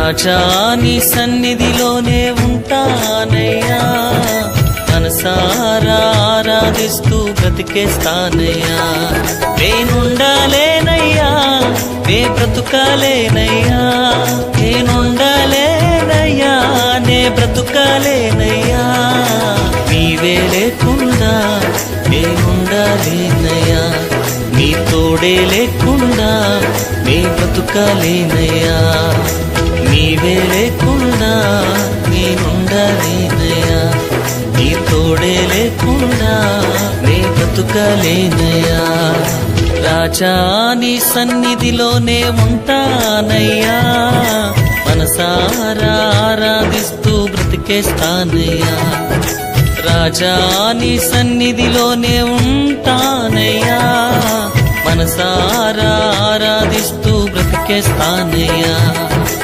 రాజా నీ సన్నిధిలోనే ఉంటానయ్యా, మనసారా ఆరాధిస్తూ బ్రతికేస్తానయ్యా. నేనుండాలేనయ్యా, నే బ్రతుకాలేనయ్యా, నేనుండాలేనయ్యా, నే బ్రతుకాలేనయ్యా. నీవే లేకుండా నేనుండాలేనయ్యా, నీ తోడే లేకుండా నే బ్రతుకాలేనయ్యా. నీవే లేకుండా నేనుండాలేనయ్యా, నీ తోడే లేకుండా నే బ్రతుకాలేనయ్యా. రాజా నీ సన్నిధిలోనే ఉంటానయ్యా, మనసారా ఆరాధిస్తూ బ్రతికేస్తానయ్యా. రాజా నీ సన్నిధిలోనే ఉంటానయ్యా, మనసారా ఆరాధిస్తూ బ్రతికేస్తానయ్యా.